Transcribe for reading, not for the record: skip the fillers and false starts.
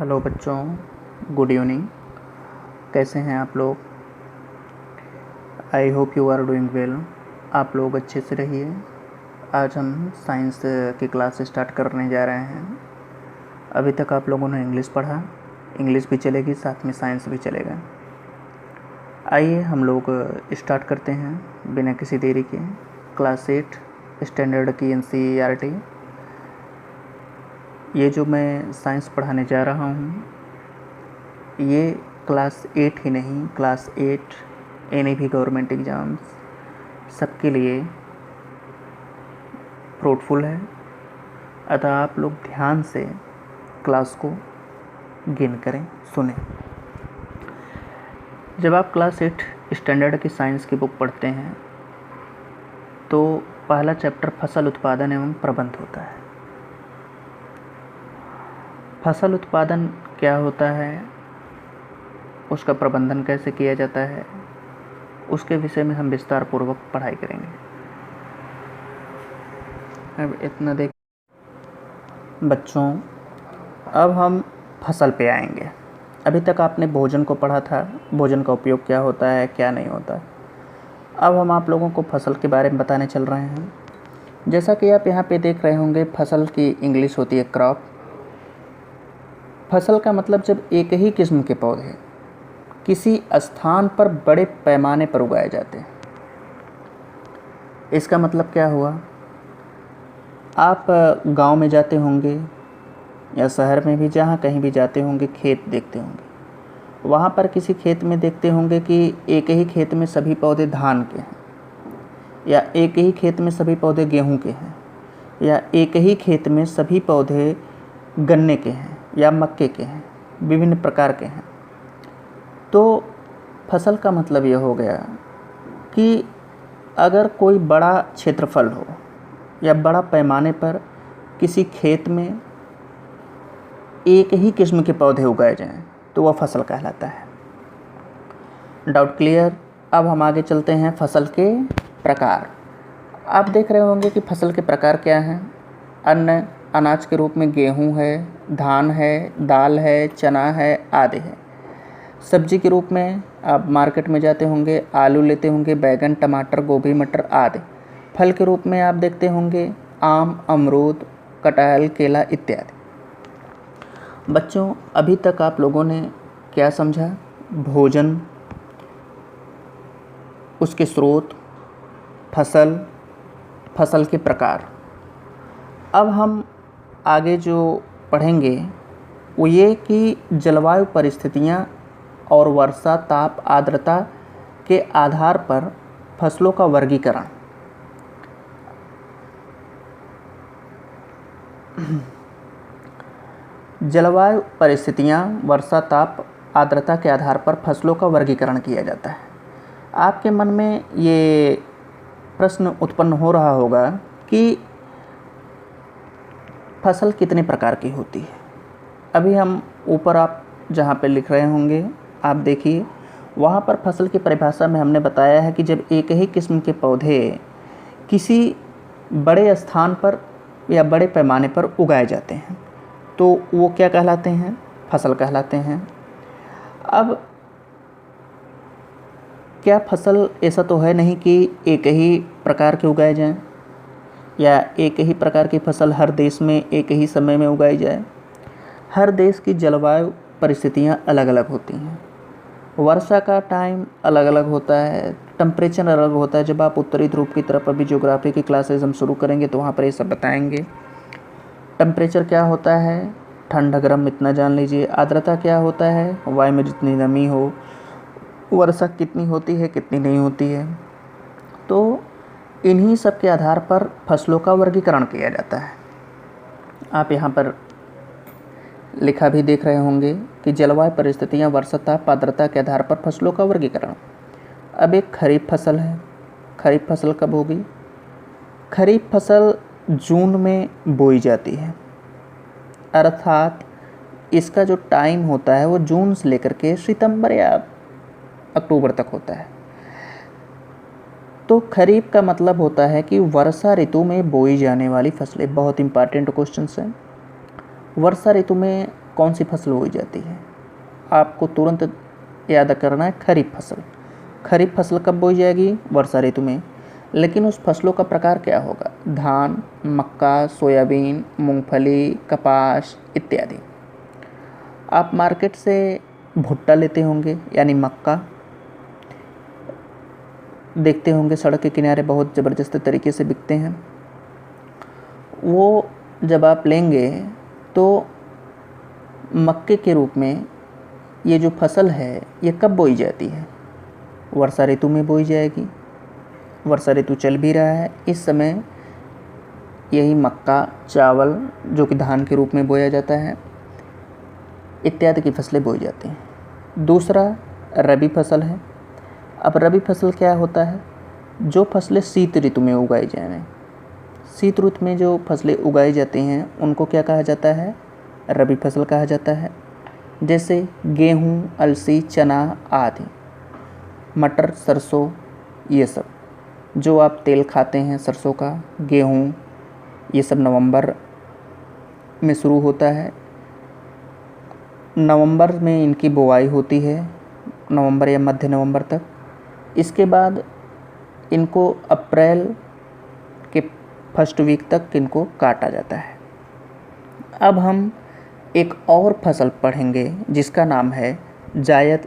Hello बच्चों, good evening. कैसे हैं आप लोग? I hope you are doing well. आप लोग अच्छे से रहिए। आज हम साइंस की क्लास स्टार्ट करने जा रहे हैं। अभी तक आप लोगों ने इंग्लिश पढ़ा, इंग्लिश भी चलेगी, साथ में साइंस भी चलेगा। आइए हम लोग स्टार्ट करते हैं बिना किसी देरी के। क्लास 8 स्टैंडर्ड की NCERT। ये जो मैं साइंस पढ़ाने जा रहा हूँ, ये क्लास 8 ही नहीं, क्लास 8 एनी भी गवर्नमेंट एग्ज़ाम्स सबके लिए फ्रूटफुल है। अतः आप लोग ध्यान से क्लास को गेन करें, सुने। जब आप क्लास 8 स्टैंडर्ड की साइंस की बुक पढ़ते हैं तो पहला चैप्टर फसल उत्पादन एवं प्रबंध होता है। फसल उत्पादन क्या होता है, उसका प्रबंधन कैसे किया जाता है, उसके विषय में हम विस्तार पूर्वक पढ़ाई करेंगे। अब इतना देख बच्चों, अब हम फसल पे आएंगे। अभी तक आपने भोजन को पढ़ा था, भोजन का उपयोग क्या होता है, क्या नहीं होता। अब हम आप लोगों को फसल के बारे में बताने चल रहे हैं। जैसा कि आप यहाँ पे देख रहे होंगे, फसल की इंग्लिश होती है क्रॉप। फसल का मतलब जब एक ही किस्म के पौधे किसी स्थान पर बड़े पैमाने पर उगाए जाते हैं। इसका मतलब क्या हुआ, आप गांव में जाते होंगे या शहर में भी, जहाँ कहीं भी जाते होंगे, खेत देखते होंगे। वहाँ पर किसी खेत में देखते होंगे कि एक ही खेत में सभी पौधे धान के हैं, या एक ही खेत में सभी पौधे गेहूं के हैं, या एक ही खेत में सभी पौधे गन्ने के हैं या मक्के के हैं, विभिन्न प्रकार के हैं। तो फसल का मतलब यह हो गया कि अगर कोई बड़ा क्षेत्रफल हो या बड़ा पैमाने पर किसी खेत में एक ही किस्म के पौधे उगाए जाएं तो वह फसल कहलाता है। Doubt clear? अब हम आगे चलते हैं फसल के प्रकार। आप देख रहे होंगे कि फसल के प्रकार क्या हैं। अन्न अनाज के रूप में गेहूं है, धान है, दाल है, चना है, आदि है। सब्जी के रूप में आप मार्केट में जाते होंगे, आलू लेते होंगे, बैगन, टमाटर, गोभी, मटर आदि। फल के रूप में आप देखते होंगे आम, अमरूद, कटहल, केला इत्यादि। बच्चों, अभी तक आप लोगों ने क्या समझा? भोजन, उसके स्रोत, फसल, फसल के प्रकार। अब हम आगे जो पढ़ेंगे वो ये कि जलवायु परिस्थितियाँ और वर्षा, ताप, आर्द्रता के आधार पर फसलों का वर्गीकरण। जलवायु परिस्थितियाँ, वर्षा, ताप, आर्द्रता के आधार पर फसलों का वर्गीकरण किया जाता है। आपके मन में ये प्रश्न उत्पन्न हो रहा होगा कि फसल कितने प्रकार की होती है। अभी हम ऊपर आप जहाँ पे लिख रहे होंगे, आप देखिए, वहाँ पर फसल की परिभाषा में हमने बताया है कि जब एक ही किस्म के पौधे किसी बड़े स्थान पर या बड़े पैमाने पर उगाए जाते हैं तो वो क्या कहलाते हैं? फसल कहलाते हैं। अब क्या फसल ऐसा तो है नहीं कि एक ही प्रकार के उगाए जाएं, या एक ही प्रकार की फसल हर देश में एक ही समय में उगाई जाए। हर देश की जलवायु परिस्थितियाँ अलग अलग होती हैं। वर्षा का टाइम अलग अलग होता है, टेम्परेचर अलग होता है। जब आप उत्तरी ध्रुव की तरफ अभी ज्योग्राफी की क्लासेज हम शुरू करेंगे तो वहाँ पर ये सब बताएंगे। टेम्परेचर क्या होता है, ठंड गर्म इतना जान लीजिए। आर्द्रता क्या होता है, वायु में जितनी नमी हो। वर्षा कितनी होती है, कितनी नहीं होती है। तो इन्हीं सब के आधार पर फसलों का वर्गीकरण किया जाता है। आप यहाँ पर लिखा भी देख रहे होंगे कि जलवायु परिस्थितियाँ, वर्षा, ताप, आर्द्रता के आधार पर फसलों का वर्गीकरण। अब एक खरीफ फसल है। खरीफ फसल कब होगी? खरीफ फसल जून में बोई जाती है, अर्थात इसका जो टाइम होता है वो जून से लेकर के सितंबर या अक्टूबर तक होता है। तो खरीफ का मतलब होता है कि वर्षा ऋतु में बोई जाने वाली फसलें। बहुत इंपॉर्टेंट क्वेश्चन हैं। वर्षा ऋतु में कौन सी फसल बोई जाती है? आपको तुरंत याद करना है खरीफ फसल। खरीफ फसल कब बोई जाएगी? वर्षा ऋतु में। लेकिन उस फसलों का प्रकार क्या होगा? धान, मक्का, सोयाबीन, मूंगफली, कपास इत्यादि। आप मार्केट से भुट्टा लेते होंगे यानी मक्का, देखते होंगे सड़क के किनारे बहुत ज़बरदस्त तरीके से बिकते हैं। वो जब आप लेंगे तो मक्के के रूप में ये जो फसल है ये कब बोई जाती है? वर्षा ऋतु में बोई जाएगी। वर्षा ऋतु चल भी रहा है, इस समय यही मक्का, चावल जो कि धान के रूप में बोया जाता है, इत्यादि की फसलें बोई जाती हैं। दूसरा रबी फसल है। अब रबी फसल क्या होता है? जो फसलें शीत ऋतु में उगाई जाएं। शीत ऋतु में जो फसलें उगाई जाती हैं उनको क्या कहा जाता है? रबी फसल कहा जाता है। जैसे गेहूँ, अलसी, चना आदि, मटर, सरसों, ये सब जो आप तेल खाते हैं सरसों का, गेहूँ, ये सब नवंबर में शुरू होता है। नवंबर में इनकी बुआई होती है, नवंबर या मध्य नवंबर तक। इसके बाद इनको अप्रैल के फर्स्ट वीक तक इनको काटा जाता है। अब हम एक और फसल पढ़ेंगे जिसका नाम है जायद